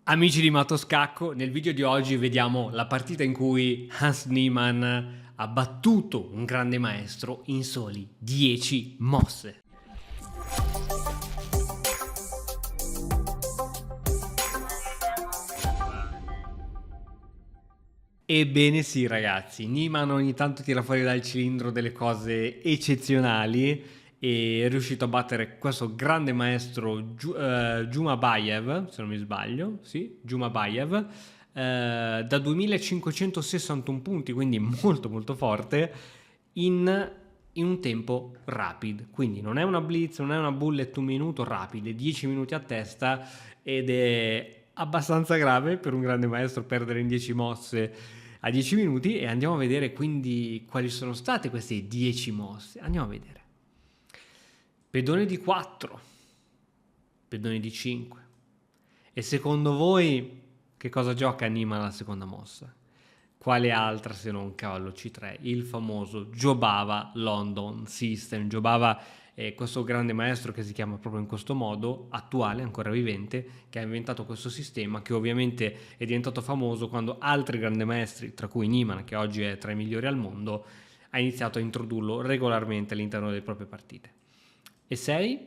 Amici di Matoscacco, nel video di oggi vediamo la partita in cui Hans Niemann ha battuto un grande maestro in soli 10 mosse. Ebbene sì ragazzi, Niemann ogni tanto tira fuori dal cilindro delle cose eccezionali e è riuscito a battere questo grande maestro Jumabayev, se non mi sbaglio, sì, Jumabayev, da 2561 punti, quindi molto molto forte, in un tempo rapido. Quindi non è una blitz, non è una bullet un minuto, rapide, 10 minuti a testa, ed è abbastanza grave per un grande maestro perdere in 10 mosse a 10 minuti. E andiamo a vedere quindi quali sono state queste 10 mosse. Andiamo a vedere. Pedone di 4, pedone di 5. E secondo voi che cosa gioca Niemann alla seconda mossa? Quale altra se non cavallo C3? Il famoso Jobava London System. Jobava è questo grande maestro che si chiama proprio in questo modo, attuale, ancora vivente, che ha inventato questo sistema, che ovviamente è diventato famoso quando altri grandi maestri, tra cui Niemann, che oggi è tra i migliori al mondo, ha iniziato a introdurlo regolarmente all'interno delle proprie partite. E6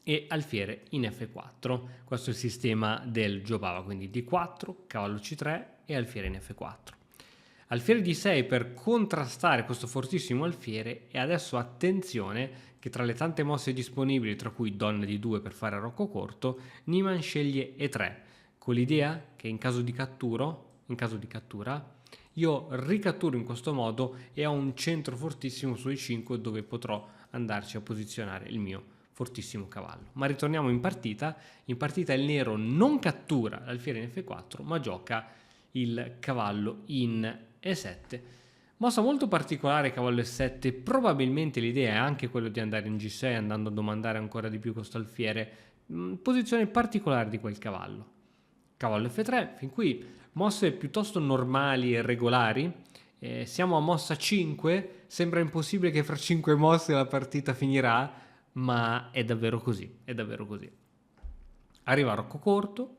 e alfiere in F4. Questo è il sistema del Jobava, quindi D4, cavallo C3 e alfiere in F4. Alfiere D6 per contrastare questo fortissimo alfiere, e adesso attenzione che tra le tante mosse disponibili, tra cui donna di 2 per fare arrocco corto, Niemann sceglie E3 con l'idea che in caso di cattura io ricatturo in questo modo e ho un centro fortissimo su E5 dove potrò andarci a posizionare il mio fortissimo cavallo. Ma ritorniamo in partita. In partita il nero non cattura l'alfiere in F4 ma gioca il cavallo in E7. Mossa molto particolare, cavallo E7. Probabilmente l'idea è anche quella di andare in G6 andando a domandare ancora di più questo alfiere. Posizione particolare di quel cavallo. Cavallo F3, fin qui mosse piuttosto normali e regolari. Siamo a mossa 5, sembra impossibile che fra 5 mosse la partita finirà, ma è davvero così, è davvero così. Arriva rocco corto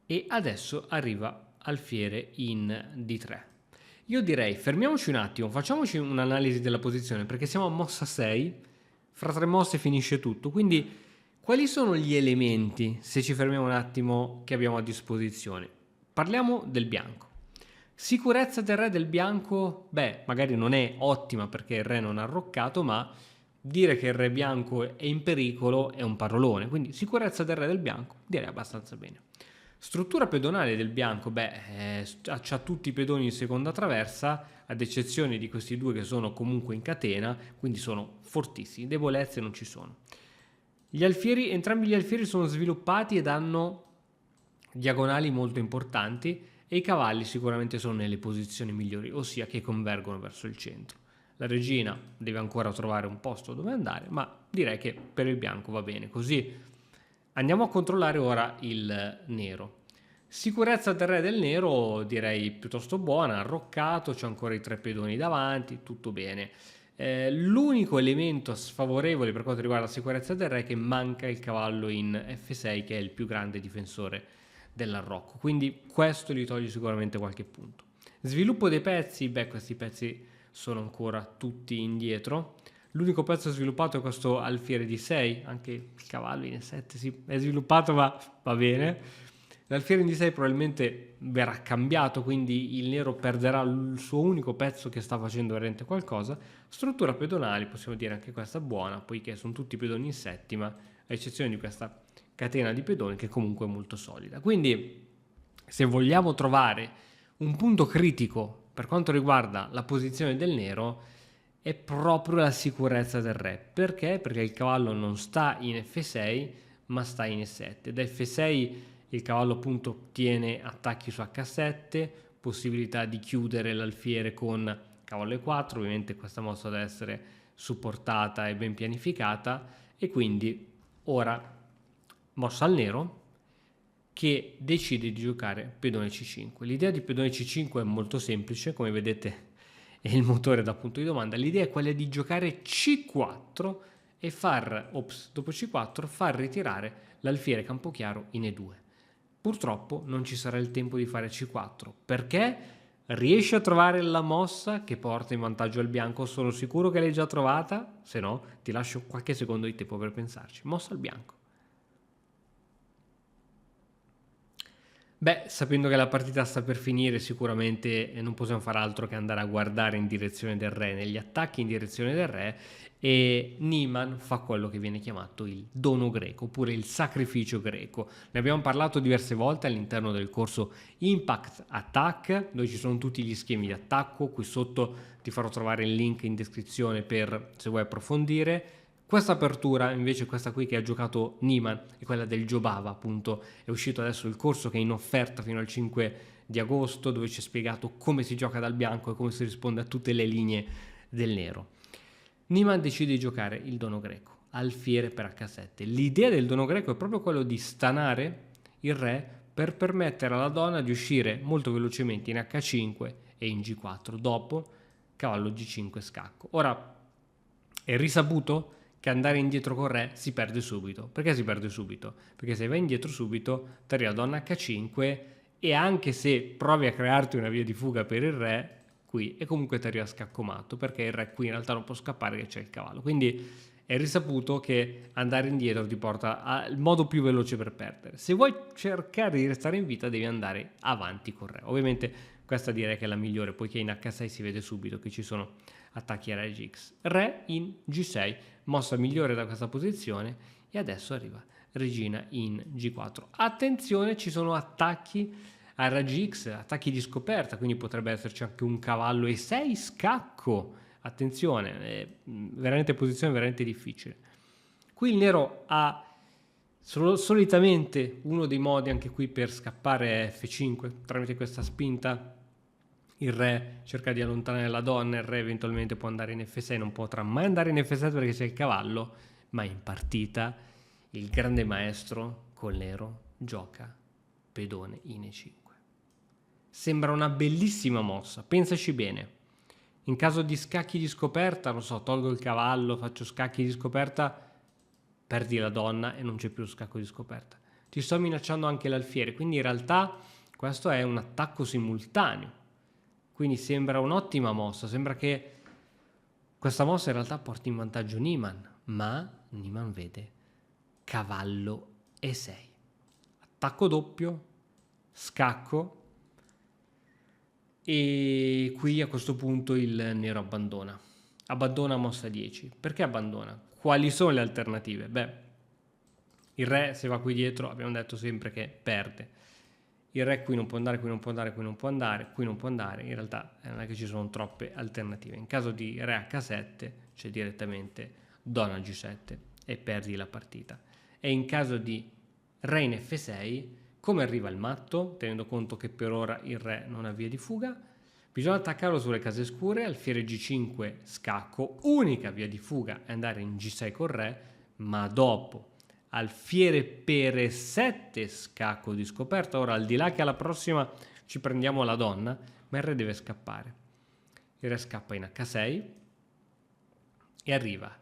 e adesso arriva alfiere in D3. Io direi fermiamoci un attimo, facciamoci un'analisi della posizione perché siamo a mossa 6, fra 3 mosse finisce tutto, quindi quali sono gli elementi, se ci fermiamo un attimo, che abbiamo a disposizione? Parliamo del bianco. Sicurezza del re del bianco, magari non è ottima perché il re non ha arroccato, ma dire che il re bianco è in pericolo è un parolone, quindi sicurezza del re del bianco direi abbastanza bene. Struttura pedonale del bianco, c'ha tutti i pedoni in seconda traversa, ad eccezione di questi due che sono comunque in catena, quindi sono fortissimi, debolezze non ci sono. Entrambi gli alfieri sono sviluppati ed hanno diagonali molto importanti e i cavalli sicuramente sono nelle posizioni migliori, ossia che convergono verso il centro. La regina deve ancora trovare un posto dove andare, ma direi che per il bianco va bene così. Andiamo a controllare ora il nero. Sicurezza del re del nero direi piuttosto buona, arroccato, c'è ancora i 3 pedoni davanti, tutto bene. L'unico elemento sfavorevole per quanto riguarda la sicurezza del re è che manca il cavallo in F6 che è il più grande difensore dell'arrocco, quindi questo gli toglie sicuramente qualche punto. Sviluppo dei pezzi, questi pezzi sono ancora tutti indietro. L'unico pezzo sviluppato è questo alfiere di 6, anche il cavallo in E7 sì, è sviluppato ma va bene. L'alfiere in D6 probabilmente verrà cambiato, quindi il nero perderà il suo unico pezzo che sta facendo veramente qualcosa. Struttura pedonali, possiamo dire anche questa buona, poiché sono tutti pedoni in settima, a eccezione di questa catena di pedoni che comunque è molto solida. Quindi se vogliamo trovare un punto critico per quanto riguarda la posizione del nero è proprio la sicurezza del re. Perché? Perché il cavallo non sta in F6 ma sta in E7. Da F6 il cavallo appunto ottiene attacchi su H7, possibilità di chiudere l'alfiere con cavallo E4, ovviamente questa mossa deve essere supportata e ben pianificata, e quindi ora mossa al nero che decide di giocare pedone C5. L'idea di pedone C5 è molto semplice, come vedete è il motore da punto di domanda. L'idea è quella di giocare C4 e dopo C4 far ritirare l'alfiere Campochiaro in E2. Purtroppo non ci sarà il tempo di fare C4, perché riesci a trovare la mossa che porta in vantaggio al bianco. Sono sicuro che l'hai già trovata, se no ti lascio qualche secondo di tempo per pensarci. Mossa al bianco. Beh, sapendo che la partita sta per finire, sicuramente non possiamo fare altro che andare a guardare in direzione del re, negli attacchi in direzione del re, e Niemann fa quello che viene chiamato il dono greco, oppure il sacrificio greco. Ne abbiamo parlato diverse volte all'interno del corso Impact Attack, dove ci sono tutti gli schemi di attacco. Qui sotto ti farò trovare il link in descrizione per se vuoi approfondire. Questa apertura, invece, questa qui che ha giocato Niemann, è quella del Jobava, appunto. È uscito adesso il corso che è in offerta fino al 5 di agosto, dove ci è spiegato come si gioca dal bianco e come si risponde a tutte le linee del nero. Niemann decide di giocare il dono greco, alfiere per H7. L'idea del dono greco è proprio quello di stanare il re per permettere alla donna di uscire molto velocemente in H5 e in G4, dopo cavallo G5 scacco. Ora, è risaputo che andare indietro con re si perde subito. Perché si perde subito? Perché se vai indietro subito ti arriva donna H5 e anche se provi a crearti una via di fuga per il re, qui e comunque ti arriva scaccomato, perché il re qui in realtà non può scappare, che c'è il cavallo. Quindi è risaputo che andare indietro ti porta al modo più veloce per perdere. Se vuoi cercare di restare in vita devi andare avanti con re. Ovviamente questa direi che è la migliore, poiché in H6 si vede subito che ci sono attacchi a Reg X. Re in G6, mossa migliore da questa posizione, e adesso arriva regina in G4. Attenzione, ci sono attacchi a Reg X, attacchi di scoperta, quindi potrebbe esserci anche un cavallo E6 scacco. Attenzione, è veramente posizione veramente difficile. Qui il nero ha solitamente uno dei modi anche qui per scappare è F5, tramite questa spinta il re cerca di allontanare la donna, il re eventualmente può andare in F6, non potrà mai andare in F7 perché c'è il cavallo, ma in partita il grande maestro col nero gioca pedone in E5. Sembra una bellissima mossa, pensaci bene. In caso di scacchi di scoperta, non so, tolgo il cavallo, faccio scacchi di scoperta, perdi la donna e non c'è più scacco di scoperta. Ti sto minacciando anche l'alfiere, quindi in realtà questo è un attacco simultaneo. Quindi sembra un'ottima mossa, sembra che questa mossa in realtà porti in vantaggio Niemann, ma Niemann vede cavallo E6. Attacco doppio, scacco, e qui a questo punto il nero abbandona mossa 10. Perché abbandona? Quali sono le alternative? Beh, il re se va qui dietro abbiamo detto sempre che perde. Il re qui non può andare, qui non può andare, qui non può andare, qui non può andare. In realtà non è che ci sono troppe alternative. In caso di re H7 c'è direttamente donna G7 e perdi la partita. E in caso di re in F6, come arriva il matto? Tenendo conto che per ora il re non ha via di fuga, bisogna attaccarlo sulle case scure, alfiere G5 scacco, unica via di fuga è andare in G6 col re, ma dopo alfiere per E7 scacco di scoperta. Ora, al di là che alla prossima ci prendiamo la donna, ma il re deve scappare. Il re scappa in H6 e arriva.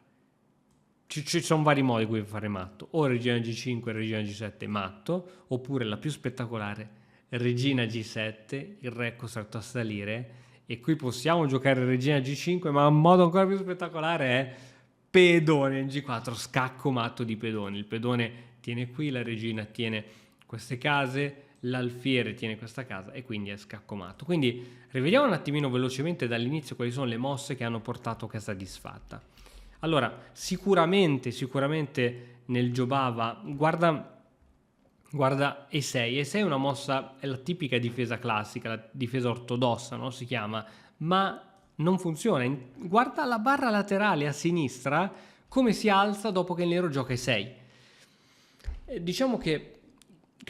Ci sono vari modi qui per fare matto, o regina G5 e regina G7 matto, oppure la più spettacolare regina G7, il re è costretto a salire, e qui possiamo giocare regina G5, ma un modo ancora più spettacolare è pedone in G4, scacco matto di pedoni. Il pedone tiene qui, la regina tiene queste case, l'alfiere tiene questa casa e quindi è scacco matto. Quindi rivediamo un attimino velocemente dall'inizio quali sono le mosse che hanno portato a questa disfatta. Allora, sicuramente nel Jobava, guarda E6. E6 è una mossa, è la tipica difesa classica, la difesa ortodossa, no? Si chiama, ma non funziona. Guarda la barra laterale a sinistra come si alza dopo che il nero gioca E6. Diciamo che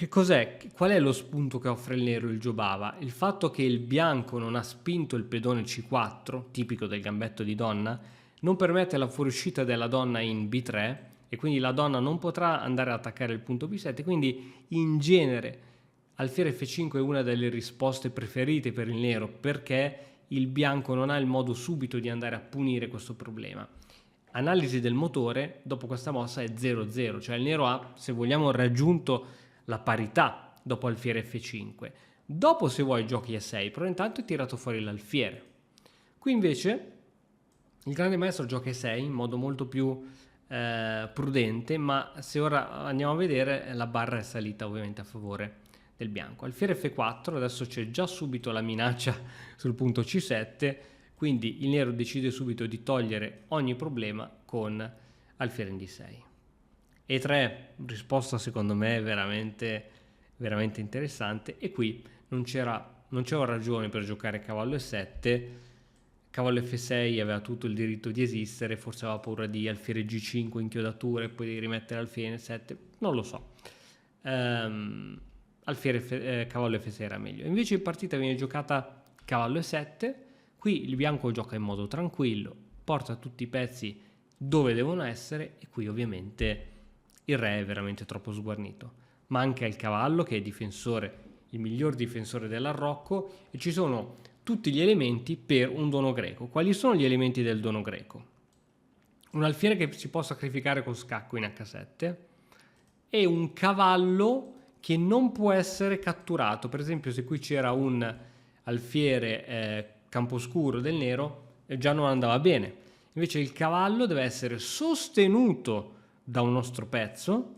cos'è? Qual è lo spunto che offre il nero il Jobava? Il fatto che il bianco non ha spinto il pedone C4, tipico del gambetto di donna, non permette la fuoriuscita della donna in B3 e quindi la donna non potrà andare ad attaccare il punto B7, quindi in genere alfiere F5 è una delle risposte preferite per il nero perché il bianco non ha il modo subito di andare a punire questo problema. Analisi del motore, dopo questa mossa è 0-0, cioè il nero ha, se vogliamo, raggiunto la parità dopo alfiere F5. Dopo, se vuoi, giochi E6, però intanto hai tirato fuori l'alfiere. Qui invece il grande maestro gioca E6 in modo molto più prudente, ma se ora andiamo a vedere la barra è salita ovviamente a favore del bianco. Alfiere F4, adesso c'è già subito la minaccia sul punto C7, quindi il nero decide subito di togliere ogni problema con alfiere in D6. E3, risposta secondo me veramente, veramente interessante, e qui non c'era ragione per giocare cavallo E7. Cavallo F6 aveva tutto il diritto di esistere, forse aveva paura di alfiere G5 inchiodatura e poi di rimettere alfiere F7, non lo so. Cavallo F6 era meglio. Invece in partita viene giocata cavallo E7, qui il bianco gioca in modo tranquillo, porta tutti i pezzi dove devono essere e qui ovviamente il re è veramente troppo sguarnito. Manca il cavallo che è difensore, il miglior difensore dell'arrocco, e ci sono tutti gli elementi per un dono greco. Quali sono gli elementi del dono greco? Un alfiere che si può sacrificare con scacco in H7 e un cavallo che non può essere catturato. Per esempio, se qui c'era un alfiere camposcuro del nero, già non andava bene. Invece il cavallo deve essere sostenuto da un nostro pezzo,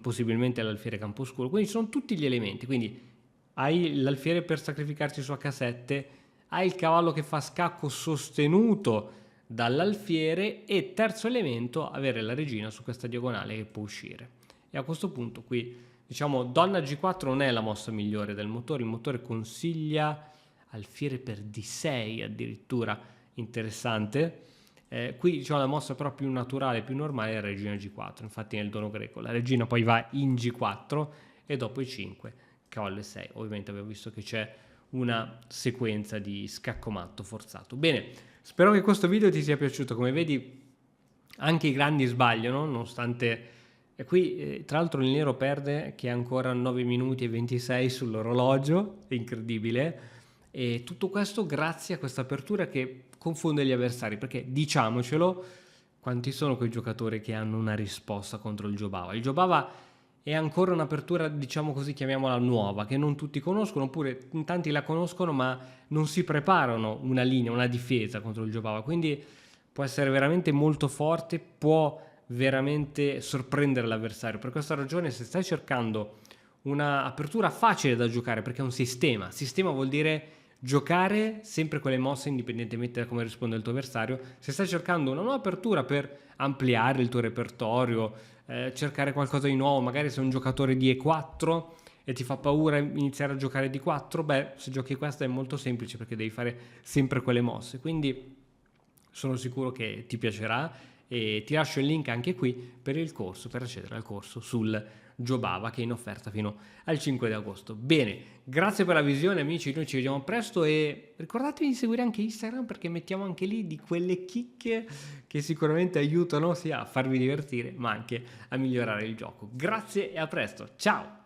possibilmente l'alfiere camposcuro. Quindi sono tutti gli elementi. Quindi hai l'alfiere per sacrificarsi su H7, hai il cavallo che fa scacco sostenuto dall'alfiere e terzo elemento, avere la regina su questa diagonale che può uscire. E a questo punto qui, diciamo, donna G4 non è la mossa migliore del motore, il motore consiglia alfiere per D6 addirittura, interessante. Qui diciamo la mossa però più naturale, più normale è la regina G4, infatti nel dono greco la regina poi va in G4 e dopo E5 cavallo E6. Ovviamente abbiamo visto che c'è una sequenza di scacco matto forzato. Bene, spero che questo video ti sia piaciuto. Come vedi anche i grandi sbagliano, nonostante qui tra l'altro il nero perde che ha ancora 9 minuti e 26 sull'orologio, è incredibile, e tutto questo grazie a questa apertura che confonde gli avversari, perché diciamocelo, quanti sono quei giocatori che hanno una risposta contro il Jobava? Il Jobava è ancora un'apertura, diciamo così, chiamiamola nuova, che non tutti conoscono, oppure in tanti la conoscono ma non si preparano una linea, una difesa contro il Jobava, quindi può essere veramente molto forte, può veramente sorprendere l'avversario. Per questa ragione, se stai cercando un'apertura facile da giocare, perché è un sistema vuol dire giocare sempre quelle mosse indipendentemente da come risponde il tuo avversario. Se stai cercando una nuova apertura per ampliare il tuo repertorio, cercare qualcosa di nuovo, magari sei un giocatore di E4 e ti fa paura iniziare a giocare di 4, beh, se giochi questa è molto semplice perché devi fare sempre quelle mosse, quindi sono sicuro che ti piacerà e ti lascio il link anche qui per il corso, per accedere al corso sul Jobava che è in offerta fino al 5 di agosto. Bene, grazie per la visione amici, noi ci vediamo presto e ricordatevi di seguire anche Instagram perché mettiamo anche lì di quelle chicche che sicuramente aiutano sia a farvi divertire ma anche a migliorare il gioco. Grazie e a presto, ciao!